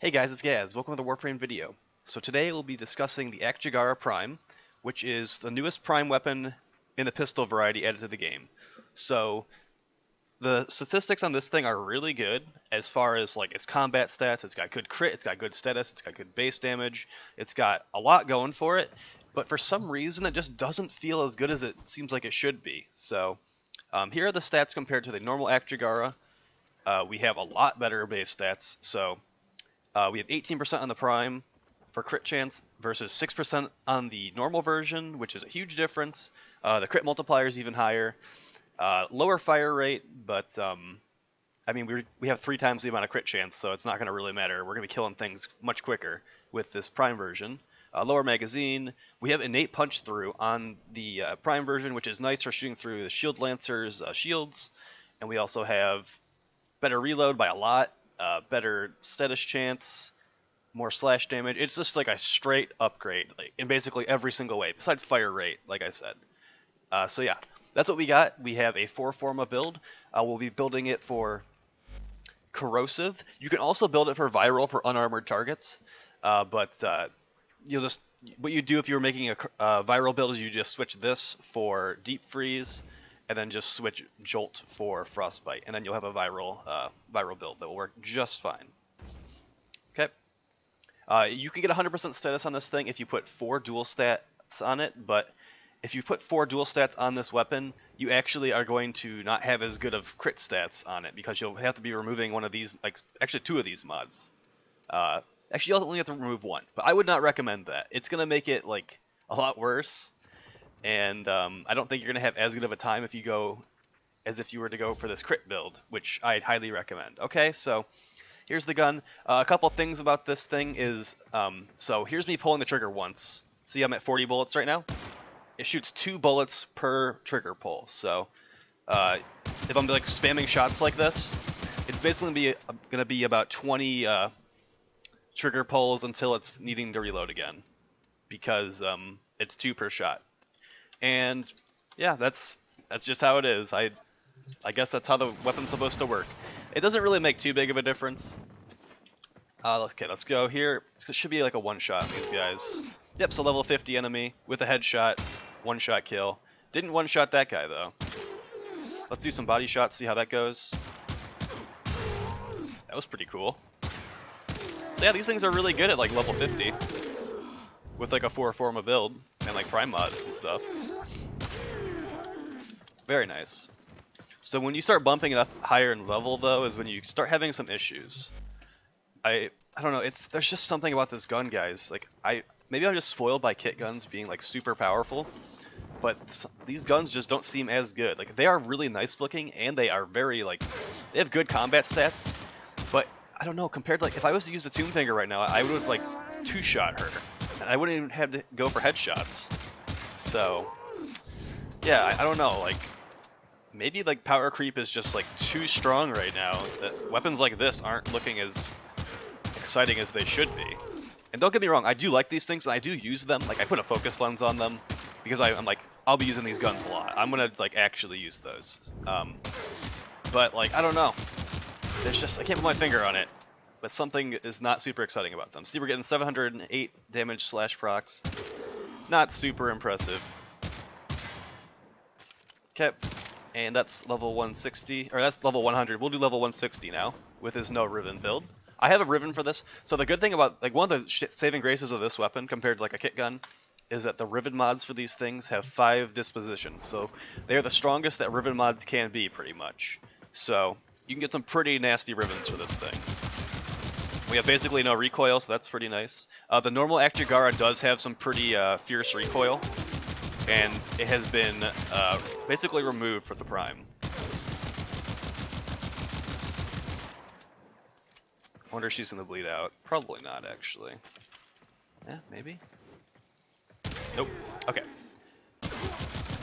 Hey guys, it's Gaz. Welcome to the Warframe video. So today we'll be discussing the Akjagara Prime, which is the newest Prime weapon in the pistol variety added to the game. So the statistics on this thing are really good as far as like its combat stats. It's got good crit, it's got good status, it's got good base damage, it's got a lot going for it, but for some reason it just doesn't feel as good as it seems like it should be. So here are the stats compared to the normal Akjagara. We have a lot better base stats. So we have 18% on the Prime for crit chance versus 6% on the normal version, which is a huge difference. The crit multiplier is even higher. Lower fire rate, but I mean, we have 3 times the amount of crit chance, so it's not going to really matter. We're going to be killing things much quicker with this Prime version. Lower magazine. We have innate punch through on the Prime version, which is nice for shooting through the Shield Lancer's shields. And we also have better reload by a lot. Better status chance, more slash damage. It's just like a straight upgrade, like in basically every single way, besides fire rate, like I said. So yeah, that's what we got. We have a 4-forma build. We'll be building it for corrosive. You can also build it for viral for unarmored targets, but you'll just what you do if you were making a viral build is you just switch this for deep freeze, and then just switch Jolt for Frostbite, and then you'll have a viral build that will work just fine. Okay. You can get 100% status on this thing if you put 4 dual stats on it, but if you put 4 dual stats on this weapon, you actually are going to not have as good of crit stats on it, because you'll have to be removing one of these, like, actually 2 of these mods. Actually, you'll only have to remove 1, but I would not recommend that. It's going to make it, like, a lot worse. And I don't think you're going to have as good of a time if you go as if you were to go for this crit build, which I'd highly recommend. Okay, so here's the gun. A couple things about this thing is, so here's me pulling the trigger once. See, I'm at 40 bullets right now. It shoots 2 bullets per trigger pull. So if I'm like spamming shots like this, it's basically going to be about 20 trigger pulls until it's needing to reload again, because it's 2 per shot. And yeah, that's just how it is. I guess that's how the weapon's supposed to work. It doesn't really make too big of a difference. Okay, let's go here. It should be like a one-shot on these guys. Yep, so level 50 enemy with a headshot, one-shot kill. Didn't one-shot that guy though. Let's do some body shots, see how that goes. That was pretty cool. So yeah, these things are really good at like level 50 with like a 4-forma build and like Prime mods and stuff. Very nice. So when you start bumping it up higher in level though is when you start having some issues. I don't know, there's just something about this gun, guys. Like maybe I'm just spoiled by kit guns being like super powerful, but these guns just don't seem as good. Like they are really nice looking and they are very like they have good combat stats, but I don't know, compared to like if I was to use the Tomb Finger right now, I would have like 2-shot her. And I wouldn't even have to go for headshots. So yeah, I don't know, like maybe like power creep is just like too strong right now. That weapons like this aren't looking as exciting as they should be. And don't get me wrong, I do like these things and I do use them. Like I put a focus lens on them because I'm like I'll be using these guns a lot. I'm gonna like actually use those. But like I don't know. There's just I can't put my finger on it. But something is not super exciting about them. See, we're getting 708 damage slash procs. Not super impressive. Okay. And that's level 160, or that's level 100. We'll do level 160 now with his no Riven build. I have a Riven for this. So the good thing about, like, one of the saving graces of this weapon compared to like a kit gun is that the Riven mods for these things have 5 disposition. So they are the strongest that Riven mods can be, pretty much. So you can get some pretty nasty Rivens for this thing. We have basically no recoil, so that's pretty nice. The normal Akjagara does have some pretty fierce recoil, and it has been basically removed for the Prime. I wonder if she's going to bleed out. Probably not, actually. Yeah, maybe? Nope. Okay.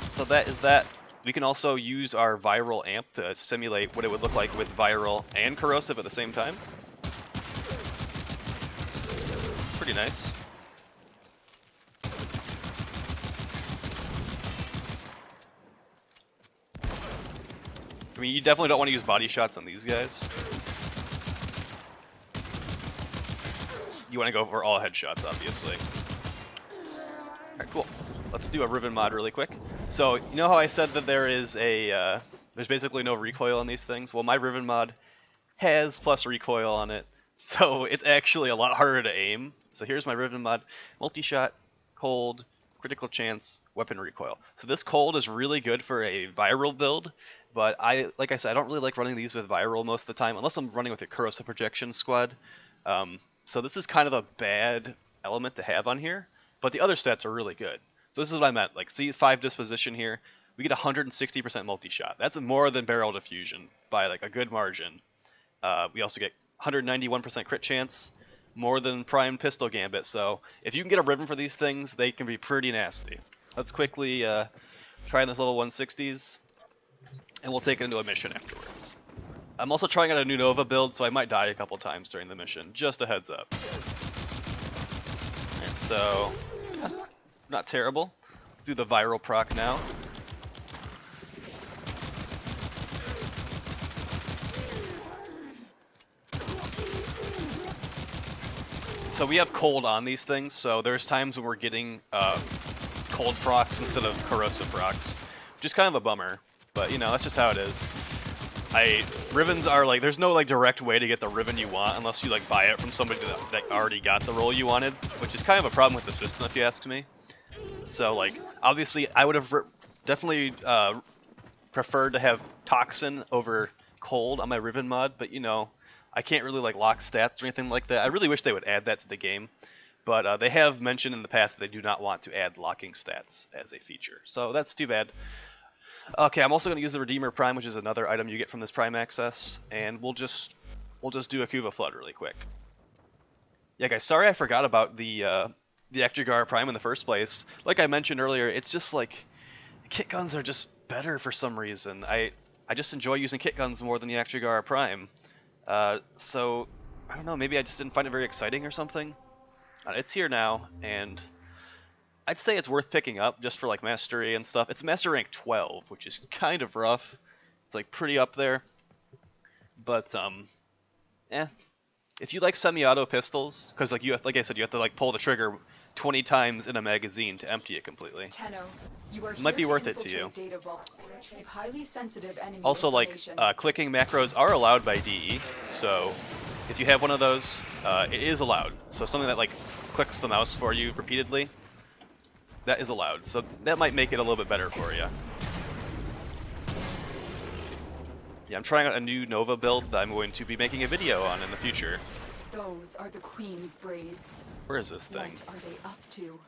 So that is that. We can also use our viral amp to simulate what it would look like with viral and corrosive at the same time. Pretty nice. I mean, you definitely don't want to use body shots on these guys. you want to go for all headshots, obviously. Alright, cool. Let's do a Riven Mod really quick. So, you know how I said that there is a, there's basically no recoil on these things? Well, my Riven Mod has plus recoil on it, so it's actually a lot harder to aim. So here's my Riven Mod: multi-shot, cold, critical chance, weapon recoil. So this cold is really good for a viral build, but like I said, I don't really like running these with viral most of the time, unless I'm running with a corrosive projection squad. So this is kind of a bad element to have on here, but the other stats are really good. So this is what I meant, like see 5 disposition here, we get 160% multi-shot. That's more than barrel diffusion by like a good margin. We also get 191% crit chance, more than prime pistol gambit. So if you can get a ribbon for these things, they can be pretty nasty. Let's quickly try this level 160s, and we'll take it into a mission afterwards. I'm also trying out a new Nova build, so I might die a couple times during the mission. Just a heads up. And so, yeah, not terrible. Let's do the viral proc now. So we have cold on these things, so there's times when we're getting cold procs instead of corrosive procs, which is kind of a bummer, but you know, that's just how it is. Rivens are like, there's no like direct way to get the Riven you want unless you like buy it from somebody that already got the role you wanted, which is kind of a problem with the system if you ask me. So like, obviously I would have definitely preferred to have Toxin over Cold on my Riven mod, but you know, I can't really like lock stats or anything like that. I really wish they would add that to the game, but they have mentioned in the past that they do not want to add locking stats as a feature, so that's too bad. Okay, I'm also going to use the Redeemer Prime, which is another item you get from this Prime access, and we'll just do a Kuva Flood really quick. Yeah, guys, sorry I forgot about the Akjagara Prime in the first place. Like I mentioned earlier, it's just like kit guns are just better for some reason. I just enjoy using kit guns more than the Akjagara Prime. So, I don't know, maybe I just didn't find it very exciting or something. It's here now, and I'd say it's worth picking up just for like mastery and stuff. It's master rank 12, which is kind of rough. It's like pretty up there. But, if you like semi-auto pistols, because like like I said, you have to like pull the trigger 20 times in a magazine to empty it completely. It might be worth it to you. Also, like, clicking macros are allowed by DE, so if you have one of those, it is allowed. So something that, like, clicks the mouse for you repeatedly, that is allowed. So that might make it a little bit better for you. Yeah, I'm trying out a new Nova build that I'm going to be making a video on in the future. Those are the Queen's braids. Where is this thing? What are they up to?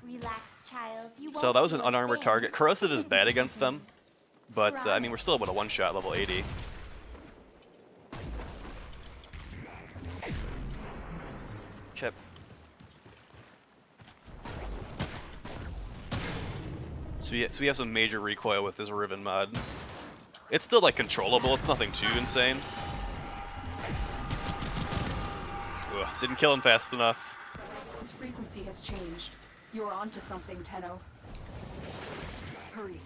Relax, child. You So that was an unarmored target. Corrosive is bad against them, but I mean, we're still about a one-shot level 80. Okay. So we have some major recoil with this Riven mod. It's still like controllable. It's nothing too insane. Ugh, didn't kill him fast enough. Its frequency has changed. You're onto something, Tenno. Hurry.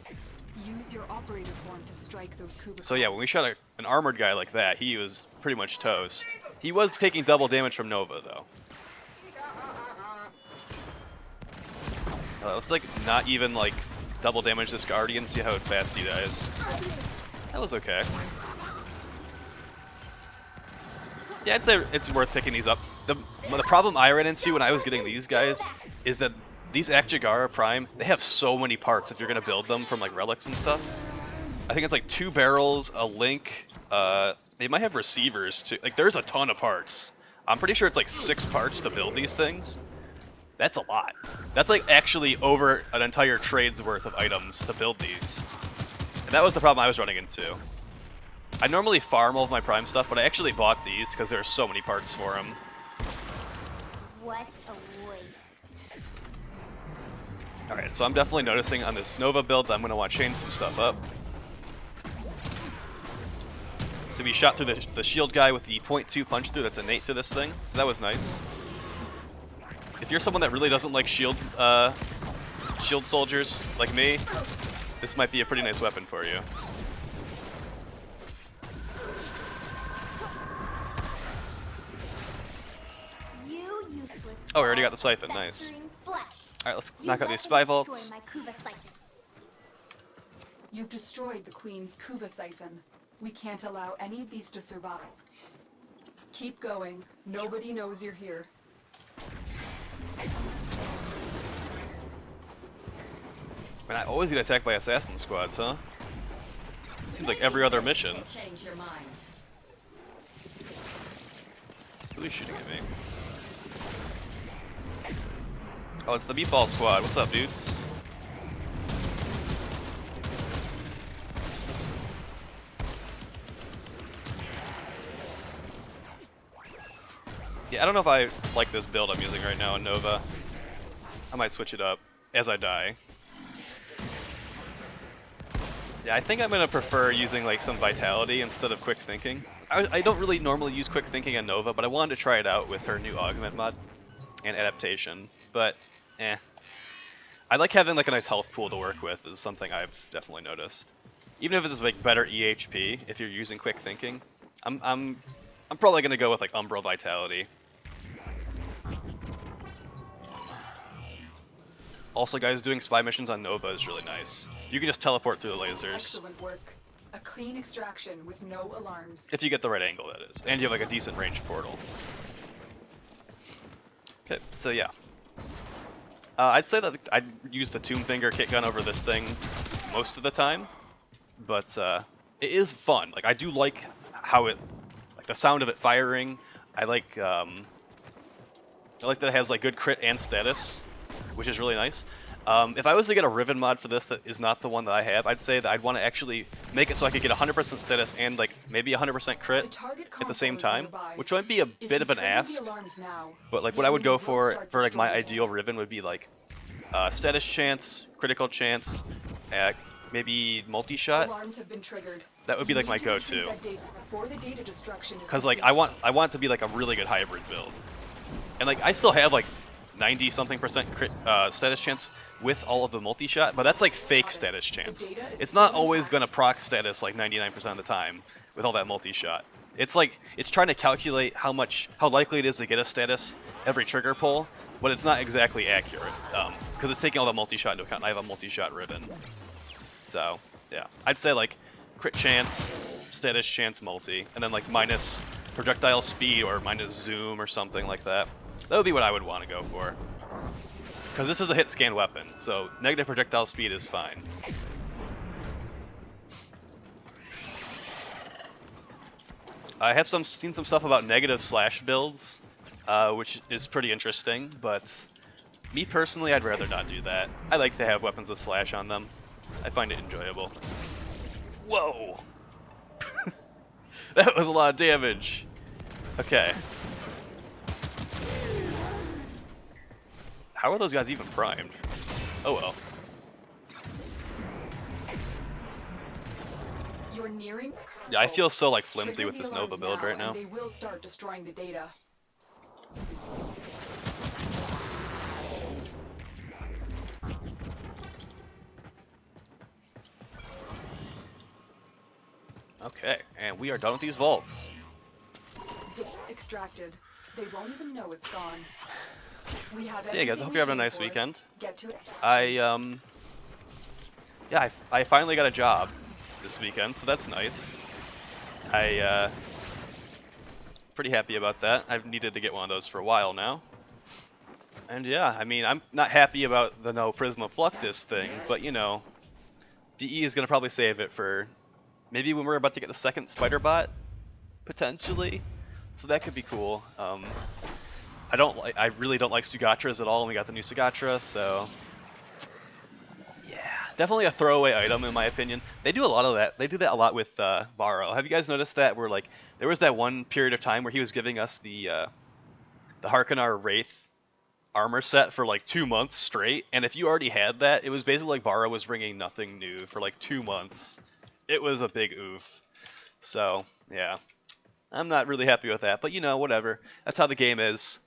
Use your operator form to strike those Kuba. So yeah, when we shot an armored guy like that, he was pretty much toast. He was taking double damage from Nova, though. Let's like not even like double damage this Guardian, see how fast he dies. That was okay. Yeah, I'd say it's worth picking these up. The problem I ran into when I was getting these guys is that these Akjagara Prime, they have so many parts if you're going to build them from like relics and stuff. I think it's like 2 barrels, a link, they might have receivers too. Like there's a ton of parts. I'm pretty sure it's like 6 parts to build these things. That's a lot. That's like actually over an entire trade's worth of items to build these. And that was the problem I was running into. I normally farm all of my Prime stuff, but I actually bought these because there are so many parts for them. What a waste. Alright, so I'm definitely noticing on this Nova build that I'm going to want to change some stuff up. So we shot through the shield guy with the 0.2 punch through that's innate to this thing, so that was nice. If you're someone that really doesn't like shield soldiers like me, this might be a pretty nice weapon for you. Oh, we already got the siphon. Nice. Festering flesh. Alright, let's You knock out let these them spy destroy vaults. my Kuva siphon. You've destroyed the Queen's Kuva siphon. We can't allow any of these to survive. Keep going. Nobody knows you're here. Man, I always get attacked by assassin squads, huh? Seems like every other mission. Change your mind. Who's shooting at me? Oh, it's the meatball squad. What's up, dudes? Yeah, I don't know if I like this build I'm using right now in Nova. I might switch it up as I die. Yeah, I think I'm gonna prefer using like some vitality instead of quick thinking. I don't really normally use quick thinking on Nova, but I wanted to try it out with her new augment mod and adaptation. But, I like having like a nice health pool to work with is something I've definitely noticed. Even if it's like better EHP, if you're using quick thinking, I'm probably gonna go with like Umbral Vitality. Also, guys, doing spy missions on Nova is really nice. You can just teleport through the lasers. Excellent work. A clean extraction with no alarms. If you get the right angle, that is. And you have like a decent range portal. Okay, so yeah. I'd say that I'd use the Tomb Finger kit gun over this thing most of the time. But it is fun. Like, I do like how it, like the sound of it firing. I like that it has like good crit and status, which is really nice. If I was to get a Riven mod for this that is not the one that I have, I'd say that I'd want to actually make it so I could get 100% status and like maybe 100% crit at the same time, which might be a bit of an ask. But like what I would go for like my ideal Riven would be like status chance, critical chance, maybe multi-shot. That would be like my go-to. Because like I want it to be like a really good hybrid build. And like I still have like 90-something% crit status chance with all of the multi-shot, but that's like fake status chance. It's not always gonna proc status like 99% of the time with all that multi-shot. It's like it's trying to calculate how likely it is to get a status every trigger pull, but it's not exactly accurate because it's taking all the multi-shot into account. And I have a multi-shot Riven, so yeah, I'd say like crit chance, status chance, multi, and then like minus projectile speed or minus zoom or something like that. That would be what I would want to go for. Because this is a hit scan weapon, so negative projectile speed is fine. I have seen some stuff about negative slash builds, which is pretty interesting, but me personally, I'd rather not do that. I like to have weapons with slash on them. I find it enjoyable. Whoa! That was a lot of damage. Okay. How are those guys even primed? Oh well. You're nearing. Yeah, I feel so like flimsy with this Nova build right now. They will start destroying the data. Okay, and we are done with these vaults. Data extracted. They won't even know it's gone. We have Yeah, guys, I hope you're having a nice weekend. Get to extraction. I finally got a job this weekend, so that's nice. Pretty happy about that. I've needed to get one of those for a while now. And yeah, I mean, I'm not happy about the no Prisma Fluctus thing, but you know, DE is gonna probably save it for maybe when we're about to get the second spider bot, potentially. So that could be cool. I really don't like Sugatras at all, and we got the new Sugatra, so yeah, definitely a throwaway item in my opinion. They do a lot of that. They do that a lot with Varro. Have you guys noticed that? Where like there was that one period of time where he was giving us the Harkonnen Wraith armor set for like 2 months straight, and if you already had that, it was basically like Varro was bringing nothing new for like 2 months. It was a big oof. So yeah, I'm not really happy with that, but you know, whatever. That's how the game is.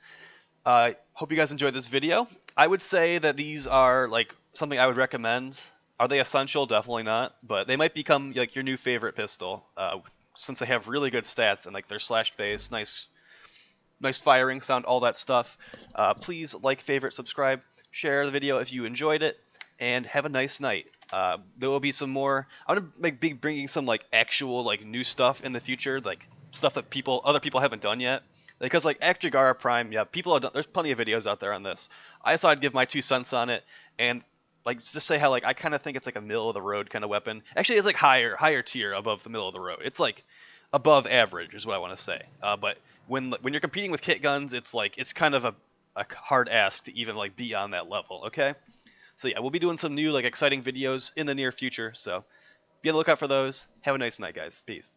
Hope you guys enjoyed this video. I would say that these are like something I would recommend. Are they essential? Definitely not. But they might become like your new favorite pistol, since they have really good stats and like they're slash based, nice nice firing sound, all that stuff. Please like, favorite, subscribe, share the video if you enjoyed it, and have a nice night. There will be some more. I'm gonna be bringing some like actual like new stuff in the future, like stuff that other people haven't done yet. Because like Akjagara Prime, yeah, people have done. There's plenty of videos out there on this. I thought I'd give my 2 cents on it, and like just say how like I kind of think it's like a middle of the road kind of weapon. Actually, it's like higher tier above the middle of the road. It's like above average is what I want to say. But when you're competing with kit guns, it's kind of a hard ask to even like be on that level. Okay. So yeah, we'll be doing some new like exciting videos in the near future. So be on the lookout for those. Have a nice night, guys. Peace.